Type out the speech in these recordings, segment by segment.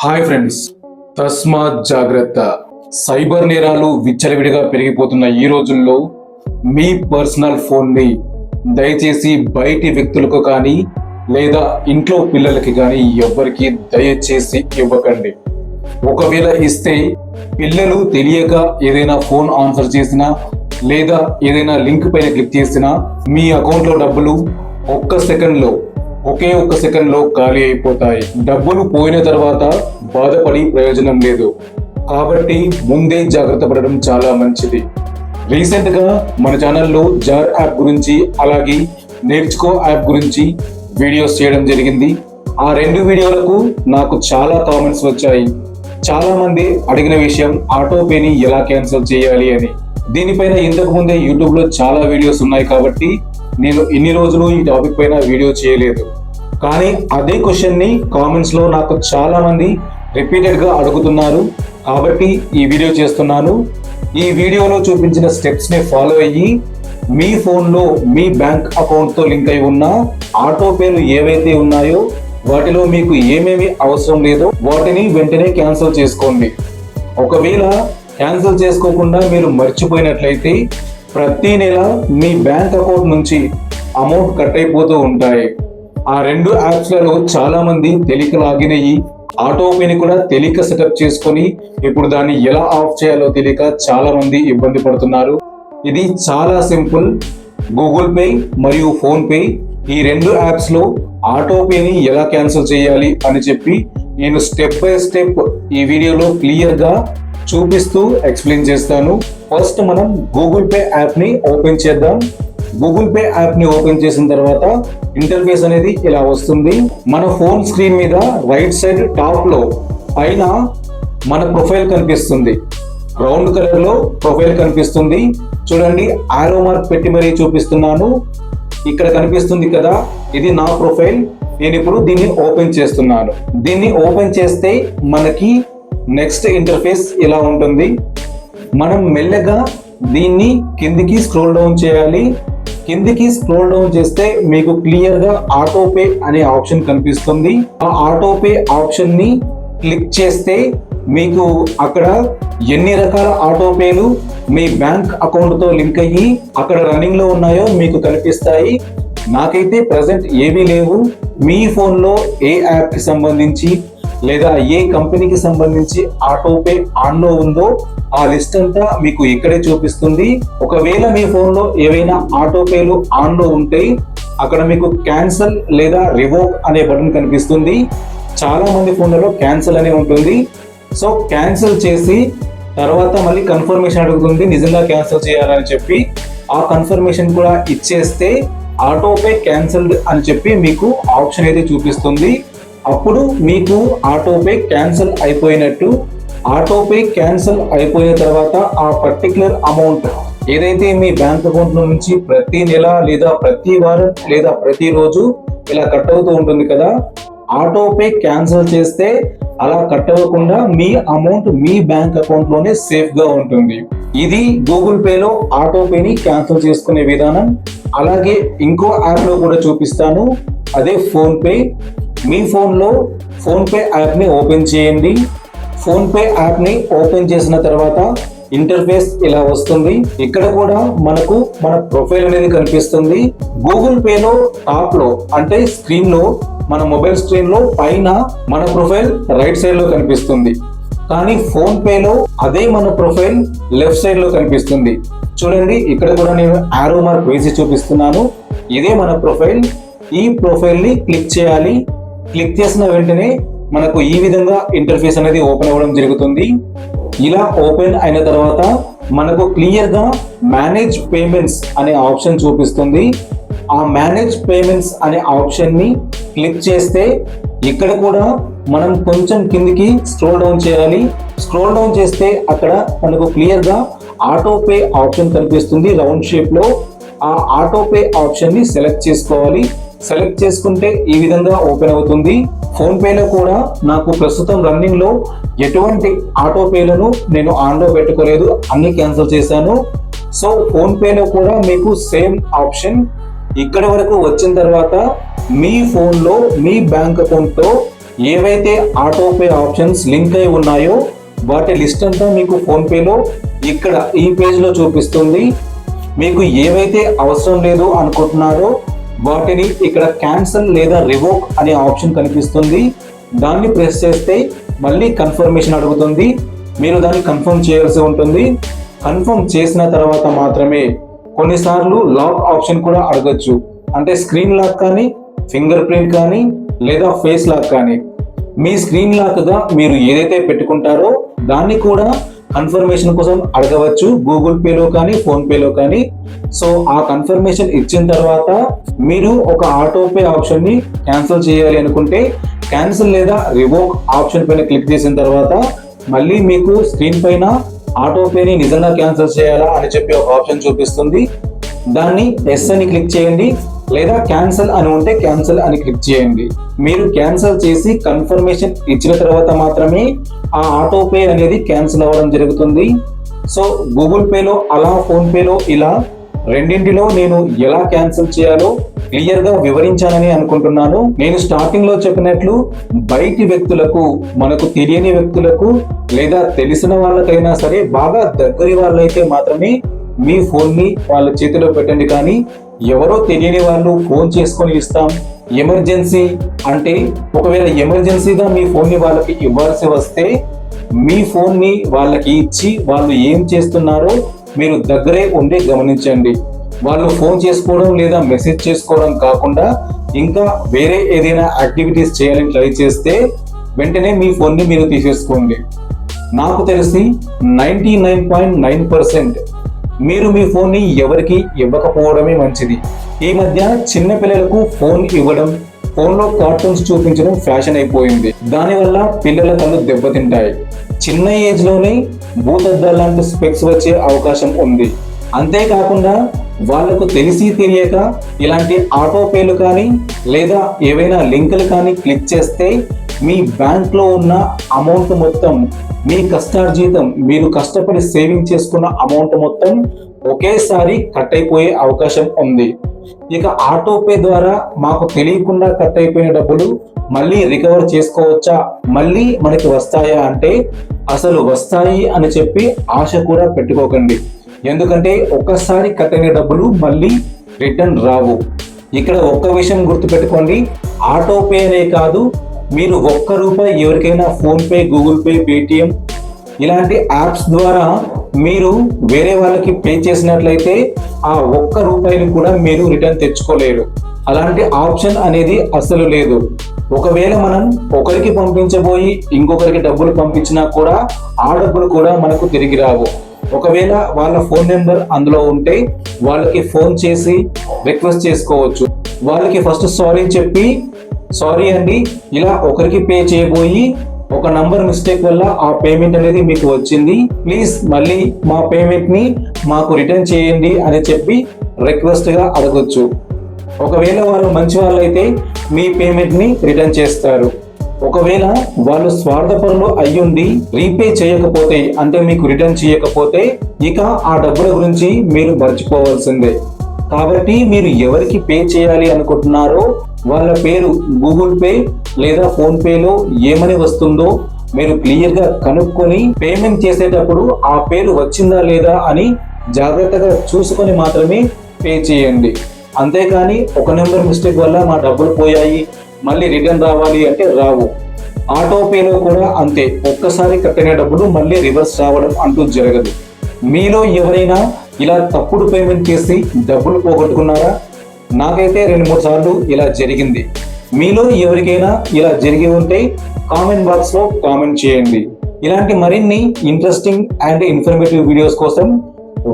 Hi friends, తస్మాత్ జాగ్రత్త. Cyber నేరాలు విచ్చలవిడిగా పెరిగిపోతున్న ఈ రోజుల్లో మీ పర్సనల్ ఫోన్ని దయచేసి బయటి వ్యక్తులకు కానీ లేదా ఇంట్లో పిల్లలకి కానీ ఎవ్వరికి దయచేసి ఇవ్వకండి. ఒకవేళ ఇస్తే పిల్లలు తెలియక ఏదైనా ఫోన్ ఆన్సర్ చేసినా లేదా ఏదైనా లింక్ పైన క్లిక్ చేసినా మీ అకౌంట్లో డబ్బులు ఒకే ఒక్క సెకండ్ లో ఖాళీ అయిపోతాయి. డబ్బులు పోయిన తర్వాత బాధపడి ప్రయోజనం లేదు. కాబట్టి ముందే జాగ్రత్త పడడం చాలా మంచిది. రీసెంట్ గా మన ఛానల్లో జార్ యాప్ గురించి అలాగే నేర్చుకో యాప్ గురించి వీడియోస్ చేయడం జరిగింది. ఆ రెండు వీడియోలకు నాకు చాలా కామెంట్స్ వచ్చాయి. చాలా మంది అడిగిన విషయం ఆటోపేని ఎలా క్యాన్సిల్ చేయాలి అని. దీనిపైన ఇంతకు ముందే యూట్యూబ్ లో చాలా వీడియోస్ ఉన్నాయి కాబట్టి నేను ఇన్ని రోజులు ఈ టాపిక్ పైన వీడియో చేయలేదు. కానీ అదే క్వశ్చన్ ని కామెంట్స్ లో నాకు చాలా మంది రిపీటెడ్ గా అడుగుతున్నారు కాబట్టి ఈ వీడియో చేస్తున్నాను. ఈ వీడియోలో చూపించిన స్టెప్స్ ని ఫాలో అయ్యి మీ ఫోన్ లో మీ బ్యాంక్ అకౌంట్ తో లింక్ అయి ఉన్న ఆటోపేలు ఏవైతే ఉన్నాయో వాటిలో మీకు ఏమేమి అవసరం లేదో వాటిని వెంటనే క్యాన్సిల్ చేసుకోండి. ఒకవేళ క్యాన్సిల్ చేసుకోకుండా మీరు మర్చిపోయినట్లయితే ప్రతి నెల మీ బ్యాంక్ అకౌంట్ నుంచి అమౌంట్ కట్ అయిపోతూ ఉంటాయి. ఆ రెండు యాప్స్లలో చాలా మంది తెలియక లాగిన్ అయ్యి ఆటోపేని కూడా తెలియక సెటప్ చేసుకొని ఇప్పుడు దాన్ని ఎలా ఆఫ్ చేయాలో తెలియక చాలా మంది ఇబ్బంది పడుతున్నారు. ఇది చాలా సింపుల్. గూగుల్ పే మరియు ఫోన్ పే ఈ రెండు యాప్స్ లో ఆటోపేని ఎలా క్యాన్సిల్ చేయాలి అని చెప్పి నేను స్టెప్ బై స్టెప్ ఈ వీడియోలో క్లియర్ గా చూపిస్తూ ఎక్స్ప్లెయిన్ చేస్తాను. ఫస్ట్ మనం గూగుల్ పే యాప్ ని ఓపెన్ చేద్దాం. గూగుల్ పే యాప్ ని ఓపెన్ చేసిన తర్వాత ఇంటర్ఫేస్ అనేది ఇలా వస్తుంది. మన ఫోన్ స్క్రీన్ మీద రైట్ సైడ్ టాప్ లో పైన మన ప్రొఫైల్ కనిపిస్తుంది. రౌండ్ కలర్ లో ప్రొఫైల్ కనిపిస్తుంది. చూడండి, ఆరో మార్క్ పెట్టి మరీ చూపిస్తున్నాను. ఇక్కడ కనిపిస్తుంది కదా, ఇది నా ప్రొఫైల్. నేను ఇప్పుడు దీన్ని ఓపెన్ చేస్తున్నాను. దీన్ని ఓపెన్ చేస్తే మనకి నెక్స్ట్ ఇంటర్ఫేస్ ఇలా ఉంటుంది. మనం మెల్లగా దీన్ని కిందికి స్క్రోల్ డౌన్ చేయాలి. కిందికి స్క్రోల్ డౌన్ చేస్తే మీకు క్లియర్ గా ఆటోపే అనే ఆప్షన్ కనిపిస్తుంది. ఆ ఆటోపే ఆప్షన్ ని క్లిక్ చేస్తే మీకు అక్కడ ఎన్ని రకాల ఆటోపేలు మీ బ్యాంక్ అకౌంట్ తో లింక్ అయ్యి అక్కడ రన్నింగ్ లో ఉన్నాయో మీకు కనిపిస్తాయి. నాకైతే ప్రజెంట్ ఏమీ లేవు. మీ ఫోన్ లో ఏ యాప్ కి సంబంధించి లేదా ఏ కంపెనీకి సంబంధించి ఆటోపే ఆన్ లో ఉందో ఆ లిస్ట్ అంతా మీకు ఇక్కడే చూపిస్తుంది. ఒకవేళ మీ ఫోన్ లో ఏవైనా ఆటోపేలు ఆన్ లో ఉంటే అక్కడ మీకు క్యాన్సల్ లేదా రివోక్ అనే బటన్ కనిపిస్తుంది. చాలా మంది ఫోన్లలో క్యాన్సల్ అనే ఉంటుంది. సో క్యాన్సల్ చేసి తర్వాత మళ్ళీ కన్ఫర్మేషన్ అడుగుతుంది నిజంగా క్యాన్సల్ చేయాలని చెప్పి. ఆ కన్ఫర్మేషన్ కూడా ఇచ్చేస్తే ఆటోపే క్యాన్సల్డ్ అని చెప్పి మీకు ఆప్షన్ అయితే చూపిస్తుంది. అప్పుడు మీకు ఆటోపే క్యాన్సల్ అయిపోయినట్టు. ఆటోపే క్యాన్సల్ అయిపోయిన తర్వాత ఆ పర్టికులర్ అమౌంట్ ఏదైతే మీ బ్యాంక్ అకౌంట్ నుంచి ప్రతి నెల లేదా ప్రతి వారం లేదా ప్రతి రోజు ఇలా కట్ అవుతూ ఉంటుంది కదా, ఆటోపే క్యాన్సల్ చేస్తే అలా కట్ అవ్వకుండా మీ అమౌంట్ మీ బ్యాంక్ అకౌంట్ లోనే సేఫ్ గా ఉంటుంది. ఇది గూగుల్ పే లో ఆటోపేని క్యాన్సల్ చేసుకునే విధానం. అలాగే ఇంకో యాప్ లో కూడా చూపిస్తాను, అదే ఫోన్ పే. మీ ఫోన్ లో ఫోన్ పే యాప్ ని ఓపెన్ చేయండి. ఫోన్ పే యాప్ ని ఓపెన్ చేసిన తర్వాత ఇంటర్ఫేస్ ఇలా వస్తుంది. ఇక్కడ కూడా మనకు మన ప్రొఫైల్ అనేది కనిపిస్తుంది. గూగుల్ పే లో టాప్ లో అంటే స్క్రీన్ లో మన మొబైల్ స్క్రీన్ లో పైన మన ప్రొఫైల్ రైట్ సైడ్ లో కనిపిస్తుంది. కానీ ఫోన్ పే లో అదే మన ప్రొఫైల్ లెఫ్ట్ సైడ్ లో కనిపిస్తుంది. చూడండి, ఇక్కడ కూడా నేను ఆరో మార్క్ వేసి చూపిస్తున్నాను. ఇదే మన ప్రొఫైల్. ఈ ప్రొఫైల్ ని క్లిక్ చేయాలి. క్లిక్ చేసిన వెంటనే మనకు ఈ విధంగా ఇంటర్ఫేస్ అనేది ఓపెన్ అవ్వడం జరుగుతుంది. ఇలా ఓపెన్ అయిన తర్వాత మనకు క్లియర్ గా మేనేజ్ పేమెంట్స్ అనే ఆప్షన్ చూపిస్తుంది. ఆ మేనేజ్ పేమెంట్స్ అనే ఆప్షన్ ని క్లిక్ చేస్తే ఇక్కడ కూడా మనం కొంచెం కిందికి స్క్రోల్ డౌన్ చేయాలి. స్క్రోల్ డౌన్ చేస్తే అక్కడ మనకు క్లియర్ గా ఆటోపే ఆప్షన్ కనిపిస్తుంది రౌండ్ షేప్ లో. ఆ ఆటోపే ఆప్షన్ ని సెలెక్ట్ చేసుకోవాలి. సెలెక్ట్ చేసుకుంటే ఈ విధంగా ఓపెన్ అవుతుంది. ఫోన్ పేలో కూడా నాకు ప్రస్తుతం రన్నింగ్ లో ఎటువంటి ఆటోపేలను నేను ఆన్ లో పెట్టుకోలేదు, అన్ని క్యాన్సిల్ చేశాను. సో ఫోన్ పేలో కూడా మీకు సేమ్ ఆప్షన్. ఇక్కడ వరకు వచ్చిన తర్వాత మీ ఫోన్ లో మీ బ్యాంక్ అకౌంట్ తో ఏవైతే ఆటోపే ఆప్షన్స్ లింక్ అయి ఉన్నాయో వాటి లిస్ట్ అంతా మీకు ఫోన్పేలో ఇక్కడ ఈ పేజ్లో చూపిస్తుంది. మీకు ఏవైతే అవసరం లేదు అనుకుంటున్నారో వాటిని ఇక్కడ క్యాన్సిల్ లేదా రివోక్ అనే ఆప్షన్ కనిపిస్తుంది. దాన్ని ప్రెస్ చేస్తే మళ్ళీ కన్ఫర్మేషన్ అడుగుతుంది. మీరు దాన్ని కన్ఫర్మ్ చేయాల్సి ఉంటుంది. కన్ఫర్మ్ చేసిన తర్వాత మాత్రమే కొన్నిసార్లు లాక్ ఆప్షన్ కూడా అడగచ్చు. అంటే స్క్రీన్ లాక్ కానీ, ఫింగర్ ప్రింట్ కానీ, లేదా ఫేస్ లాక్ కానీ. మీ స్క్రీన్ లాక్గా మీరు ఏదైతే పెట్టుకుంటారో దాన్ని కూడా కన్ఫర్మేషన్ కోసం అడగవచ్చు, గూగుల్ పేలో కానీ ఫోన్ పేలో కానీ. సో ఆ కన్ఫర్మేషన్ ఇచ్చిన తర్వాత మీరు ఒక ఆటోపే ఆప్షన్ ని క్యాన్సిల్ చేయాలి అనుకుంటే క్యాన్సిల్ లేదా రివోక్ ఆప్షన్ పైన క్లిక్ చేసిన తర్వాత మళ్ళీ మీకు స్క్రీన్ పైన ఆటోపేని నిజంగా క్యాన్సిల్ చేయాలా అని చెప్పి ఒక ఆప్షన్ చూపిస్తుంది. దాన్ని ఎస్ అని క్లిక్ చేయండి, లేదా క్యాన్సిల్ అని ఉంటే క్యాన్సిల్ అని క్లిక్ చేయండి. మీరు క్యాన్సిల్ చేసి కన్ఫర్మేషన్ ఇచ్చిన తర్వాత మాత్రమే ఆ ఆటోపే అనేది క్యాన్సిల్ అవ్వడం జరుగుతుంది. సో గూగుల్ పేలో అలా, ఫోన్ పేలో ఇలా రెండింటిలో నేను ఎలా క్యాన్సిల్ చేయాలో క్లియర్ గా వివరించానని అనుకుంటున్నాను. నేను స్టార్టింగ్ లో చెప్పినట్లు బయటి వ్యక్తులకు, మనకు తెలియని వ్యక్తులకు లేదా తెలిసిన వాళ్ళకైనా సరే బాగా దగ్గరి వాళ్ళైతే మాత్రమే మీ ఫోన్ ని వాళ్ళ చేతిలో పెట్టండి. కానీ ఎవరో తెలియని వాళ్ళు ఫోన్ చేసుకొని ఇస్తాం, ఎమర్జెన్సీ అంటే ఒకవేళ ఎమర్జెన్సీగా మీ ఫోన్ ని వాళ్ళకి ఇవ్వాల్సి వస్తే మీ ఫోన్ ని వాళ్ళకి ఇచ్చి వాళ్ళు ఏం చేస్తున్నారో మీరు దగ్గరే ఉండి గమనించండి. వాళ్ళు ఫోన్ చేసుకోవడం లేదా మెసేజ్ చేసుకోవడం కాకుండా ఇంకా వేరే ఏదైనా యాక్టివిటీస్ చేయాలని ట్రై చేస్తే వెంటనే మీ ఫోన్ ని మీరు తీసేసుకోండి. నాకు తెలిసి 99.9% మీరు మీ ఫోన్ ని ఎవరికి ఇవ్వకపోవడమే మంచిది. ఈ మధ్య చిన్న పిల్లలకు ఫోన్ ఇవ్వడం, ఫోన్ లో కార్టూన్స్ చూపించడం ఫ్యాషన్ అయిపోయింది. దానివల్ల పిల్లల కళ్ళు దెబ్బతింటాయి. చిన్న ఏజ్ లోనే భూతద్దాల లాంటి స్పెక్స్ వచ్చే అవకాశం ఉంది. అంతేకాకుండా వాళ్లకు తెలిసి తెలియక ఇలాంటి ఆటోపేలు కానీ లేదా ఏవైనా లింకులు కానీ క్లిక్ చేస్తే మీ బ్యాంక్ లో ఉన్న అమౌంట్ మొత్తం, మీ కష్టార్జితం, మీరు కష్టపడి సేవింగ్ చేసుకున్న అమౌంట్ మొత్తం ఒకేసారి కట్ అయిపోయే అవకాశం ఉంది. ఇక ఆటోపే ద్వారా మాకు తెలియకుండా కట్ అయిపోయిన డబ్బులు మళ్ళీ రికవర్ చేసుకోవచ్చా, మళ్ళీ మనకి వస్తాయా అంటే అసలు వస్తాయి అని చెప్పి ఆశ కూడా పెట్టుకోకండి. ఎందుకంటే ఒక్కసారి కట్ అయిన డబ్బులు మళ్ళీ రిటర్న్ రావు. ఇక్కడ ఒక్క విషయం గుర్తుపెట్టుకోండి, ఆటోపే అనే కాదు, మీరు ₹1 ఎవరికైనా ఫోన్పే, గూగుల్ పే, పేటిఎం ఇలాంటి యాప్స్ ద్వారా మీరు వేరే వాళ్ళకి పే చేసినట్లయితే ఆ ₹1 కూడా మీరు రిటర్న్ తెచ్చుకోలేరు. అలాంటి ఆప్షన్ అనేది అసలు లేదు. ఒకవేళ మనం ఒకరికి పంపించబోయి ఇంకొకరికి డబ్బులు పంపించినా కూడా ఆ డబ్బులు కూడా మనకు తిరిగి రావు. ఒకవేళ వాళ్ళ ఫోన్ నెంబర్ అందులో ఉంటే వాళ్ళకి ఫోన్ చేసి రిక్వెస్ట్ చేసుకోవచ్చు. వాళ్ళకి ఫస్ట్ సారీ చెప్పి, సారీ అండి ఇలా ఒకరికి పే చేయబోయి ఒక నంబర్ మిస్టేక్ వల్ల ఆ పేమెంట్ అనేది మీకు వచ్చింది, ప్లీజ్ మళ్ళీ మా పేమెంట్ ని మాకు రిటర్న్ చేయండి అని చెప్పి రిక్వెస్ట్ గా అడగొచ్చు. ఒకవేళ వాళ్ళు మంచి వాళ్ళైతే మీ పేమెంట్ ని రిటర్న్ చేస్తారు. ఒకవేళ వాళ్ళు స్వార్థపరులు అయ్యుండి రీపే చేయకపోతే, అంటే మీకు రిటర్న్ చేయకపోతే ఇక ఆ డబ్బుల గురించి మీరు మర్చిపోవాల్సిందే. కాబట్టి మీరు ఎవరికి పే చేయాలి అనుకుంటున్నారో వాళ్ళ పేరు గూగుల్ పే లేదా ఫోన్ పేలో ఏమని వస్తుందో మీరు క్లియర్ గా కనుక్కొని పేమెంట్ చేసేటప్పుడు ఆ పేరు వచ్చిందా లేదా అని జాగ్రత్తగా చూసుకొని మాత్రమే పే చేయండి. అంతేకాని ఒక నెంబర్ మిస్టేక్ వల్ల మా డబ్బులు పోయాయి మళ్ళీ రిటర్న్ రావాలి అంటే రావు. ఆటోపేలో కూడా అంతే, ఒక్కసారి కట్టిన డబ్బులు మళ్ళీ రివర్స్ రావడం అంటూ జరగదు. మీలో ఎవరైనా ఇలా తప్పుడు పేమెంట్ చేసి డబ్బులు పోగొట్టుకున్నారా? నాకైతే 2-3 సార్లు ఇలా జరిగింది. మీలో ఎవరికైనా ఇలా జరిగి ఉంటే కామెంట్ బాక్స్ లో కామెంట్ చేయండి. ఇలాంటి మరిన్ని ఇంట్రెస్టింగ్ అండ్ ఇన్ఫర్మేటివ్ వీడియోస్ కోసం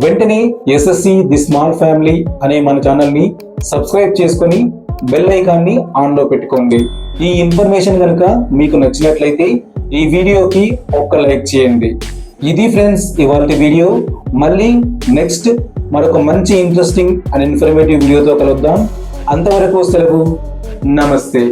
వెంటనే SSC ది స్మాల్ ఫ్యామిలీ అనే మన ఛానల్ ని సబ్స్క్రైబ్ చేసుకొని బెల్ ఐకాన్ ని ఆన్ లో పెట్టుకోండి. ఈ ఇన్ఫర్మేషన్ కనుక మీకు నచ్చినట్లయితే ఈ వీడియోకి ఒక్క లైక్ చేయండి. ఇది ఫ్రెండ్స్ ఇవాల్టి వీడియో. మళ్ళీ నెక్స్ట్ మరొక మంచి ఇంట్రెస్టింగ్ అండ్ ఇన్ఫర్మేటివ్ వీడియోతో కలుద్దాం. అంతవరకు సెలవు, నమస్తే.